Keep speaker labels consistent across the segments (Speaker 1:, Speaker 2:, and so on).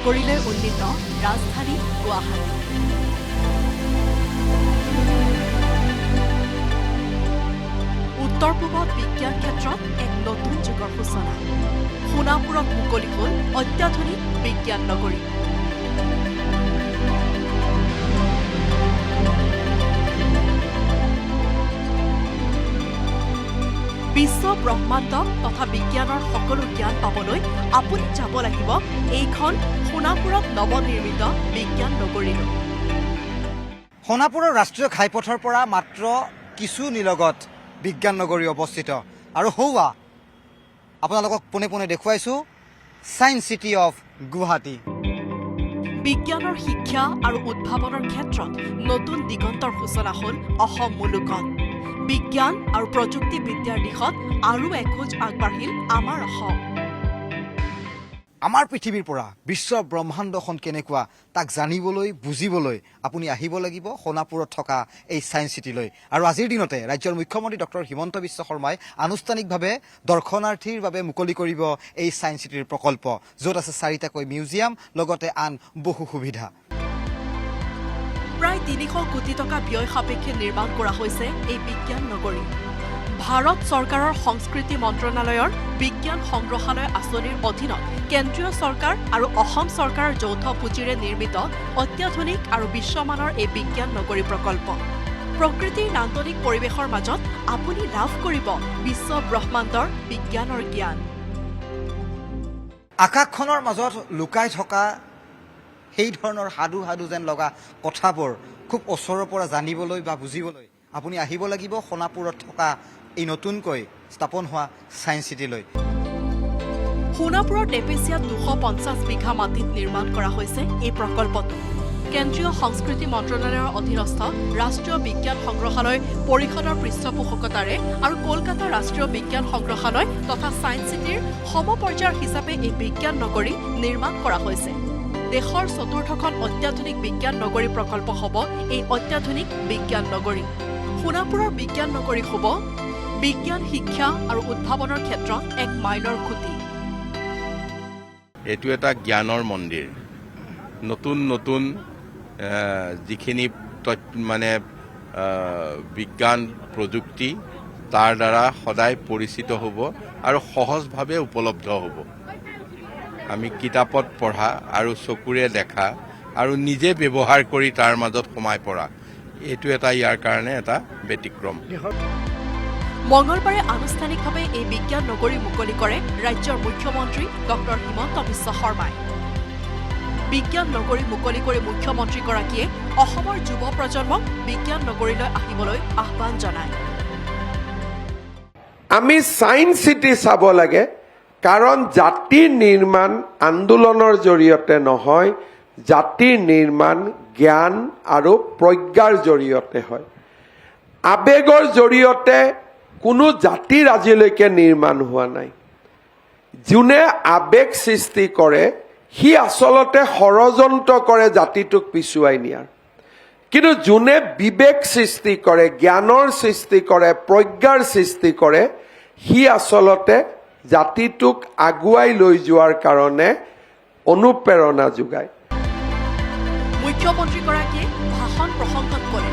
Speaker 1: নগৰীলৈ উন্নীত ৰাজধানী গুৱাহাটী। উত্তৰ-পূবত বিজ্ঞান ক্ষেত্ৰত এক নতুন যুগৰ সূচনা। সোণাপুৰত মুকলি হ'ল অত্যাধুনিক বিজ্ঞান নগৰী। বিশ্ব ব্ৰহ্মাণ্ড তথা বিজ্ঞানৰ সকলো জ্ঞান পাবলৈ আপুনি যাব লাগিব এইখন সোণাপুৰত নৱনিৰ্মিত বিজ্ঞান নগৰীলৈ।
Speaker 2: সোণাপুৰৰ ৰাষ্ট্ৰীয় ঘাইপথৰ পৰা মাত্ৰ কিছু নিলগত বিজ্ঞান নগৰী অৱস্থিত আৰু হৌৱা আপোনালোকক পোনে পোনে দেখুৱাইছোঁ ছায়েন্স চিটি অফ গুৱাহাটী।
Speaker 1: বিজ্ঞানৰ শিক্ষা আৰু উদ্ভাৱনৰ ক্ষেত্ৰত নতুন দিগন্তৰ সূচনা হ'ল অসম মুলুকত। বিজ্ঞান আৰু প্ৰযুক্তিবিদ্যাৰ দিশত আৰু এখোজ আগবাঢ়িল আমাৰ অসম।
Speaker 2: আমাৰ পৃথিৱীৰ পৰা বিশ্ব ব্ৰহ্মাণ্ডখন কেনেকুৱা তাক জানিবলৈ বুজিবলৈ আপুনি আহিব লাগিব সোণাপুৰত থকা এই ছায়েন্স চিটিলৈ। আৰু আজিৰ দিনতে ৰাজ্যৰ মুখ্যমন্ত্ৰী ডক্টৰ হিমন্ত বিশ্ব শৰ্মাই আনুষ্ঠানিকভাৱে দৰ্শনাৰ্থীৰ বাবে মুকলি কৰিব এই ছায়েন্স চিটিৰ প্ৰকল্প, য'ত আছে 4টাকৈ মিউজিয়াম লগতে আন বহু সুবিধা।
Speaker 1: প্ৰায় 300 কোটি টকা ব্যয় সাপেক্ষে নিৰ্মাণ কৰা হৈছে এই বিজ্ঞান নগৰী। ভাৰত চৰকাৰৰ সংস্কৃতি মন্ত্ৰণালয়ৰ বিজ্ঞান সংগ্ৰহালয় আঁচনিৰ অধীনত কেন্দ্ৰীয় চৰকাৰ আৰু অসম চৰকাৰৰ যৌথ পুঁজিৰে নিৰ্মিত অত্যাধুনিক আৰু বিশ্বমানৰ এই বিজ্ঞান নগৰী প্ৰকল্প। প্ৰকৃতিৰ নান্দনিক পৰিৱেশৰ মাজত আপুনি লাভ কৰিব বিশ্ব ব্ৰহ্মাণ্ডৰ বিজ্ঞানৰ জ্ঞান।
Speaker 2: আকাশখনৰ মাজত লুকাই থকা সেই ধৰণৰ সাধু যেন লগা কথাবোৰ খুব ওচৰৰ পৰা জানিবলৈ বা বুজিবলৈ আপুনি আহিব লাগিব সোণাপুৰত থকা এই নতুনকৈ স্থাপন হোৱা ছায়েন্স চিটিলৈ।
Speaker 1: সোণাপুৰৰ টেপেচিয়াত 250 বিঘা মাটিত নিৰ্মাণ কৰা হৈছে এই প্ৰকল্পটো। কেন্দ্ৰীয় সংস্কৃতি মন্ত্ৰণালয়ৰ অধীনস্থ ৰাষ্ট্ৰীয় বিজ্ঞান সংগ্ৰহালয় পৰিষদৰ পৃষ্ঠপোষকতাৰে আৰু কলকাতা ৰাষ্ট্ৰীয় বিজ্ঞান সংগ্ৰহালয় তথা ছায়েন্স চিটিৰ সমপৰ্যায়ৰ হিচাপে এই বিজ্ঞান নগৰী নিৰ্মাণ কৰা হৈছে। দেশৰ চতুৰ্থখন অত্যাধুনিক বিজ্ঞান নগৰী প্ৰকল্প হ'ব এই অত্যাধুনিক বিজ্ঞান নগৰী। সোণাপুৰৰ বিজ্ঞান নগৰী হ'ব বিজ্ঞান শিক্ষা আৰু উদ্ভাৱনৰ ক্ষেত্ৰত এক মাইলৰ খুঁটি।
Speaker 3: এইটো এটা জ্ঞানৰ মন্দিৰ। নতুন নতুন যিখিনি বিজ্ঞান প্ৰযুক্তি তাৰ দ্বাৰা সদায় পৰিচিত হ'ব আৰু সহজভাৱে উপলব্ধ হ'ব। আমি কিতাপত পঢ়া আৰু চকুৰে দেখা আৰু নিজে ব্যৱহাৰ কৰি তাৰ মাজত সোমাই পৰা, এইটো এটা ইয়াৰ কাৰণে এটা ব্যতিক্ৰম।
Speaker 1: মঙলবাৰে আনুষ্ঠানিকভাৱে এই বিজ্ঞান নগৰী মুকলি কৰে ৰাজ্যৰ মুখ্যমন্ত্ৰী ডক্টৰ হিমন্ত বিশ্ব শৰ্মাই। বিজ্ঞান নগৰী মুকলি কৰি মুখ্যমন্ত্ৰীগৰাকীয়ে অসমৰ যুৱ প্ৰজন্মক বিজ্ঞান নগৰীলৈ আহিবলৈ আহ্বান জনায়।
Speaker 4: আমি ছায়েন্স চিটি চাব লাগে, কাৰণ জাতিৰ নিৰ্মাণ আন্দোলনৰ জৰিয়তে নহয়, জাতিৰ নিৰ্মাণ জ্ঞান আৰু প্ৰজ্ঞাৰ জৰিয়তে হয়। আৱেগৰ জৰিয়তে কোনো জাতিৰ আজিলৈকে নিৰ্মাণ হোৱা নাই। যোনে আৱেগ সৃষ্টি কৰে সি আচলতে ষড়যন্ত্ৰ কৰে জাতিটোক পিছুৱাই নিয়াৰ। কিন্তু যোনে বিবেক সৃষ্টি কৰে, জ্ঞানৰ সৃষ্টি কৰে, প্ৰজ্ঞাৰ সৃষ্টি কৰে, সি আচলতে জাতিটোক আগুৱাই লৈ যোৱাৰ কাৰণে অনুপ্ৰেৰণা যোগায়।
Speaker 1: মুখ্যমন্ত্ৰীগৰাকীয়ে ভাষণ প্ৰসংগত ক'লে,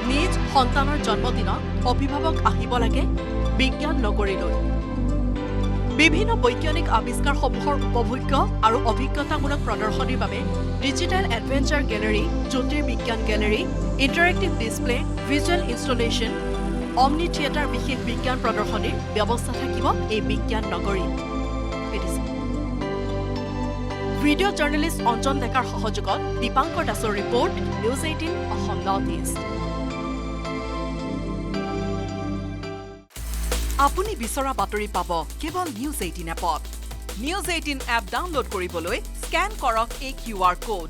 Speaker 1: নিজ সন্তানৰ জন্মদিনত অভিভাৱক আহিব লাগে বিজ্ঞান নগৰীলৈ। বিভিন্ন বৈজ্ঞানিক আৱিষ্কাৰসমূহৰ উপভোগ্য আৰু অভিজ্ঞতামূলক প্ৰদৰ্শনীৰ বাবে ডিজিটেল এডভেঞ্চাৰ গেলেৰী, জ্যোতিৰ্বিজ্ঞান gallery, interactive display, visual installation, omni theatre বিশেষ বিজ্ঞান প্ৰদৰ্শনীৰ ব্যৱস্থা থাকিব এই বিজ্ঞান নগৰীত। ভিডিঅ' জাৰ্নেলিষ্ট অঞ্জন ডেকাৰ সহযোগত দীপাংকৰ দাসৰ report, news 18 Assam north east. আপুনি বিচৰা বাতৰি পাব কেৱল নিউজ 18 এপত। নিউজ 18 এপ ডাউনলোড কৰিবলৈ স্কেন কৰক এই QR কোড।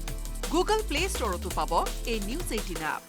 Speaker 1: গুগল প্লে ষ্টৰতো পাব এই নিউজ 18 এপ।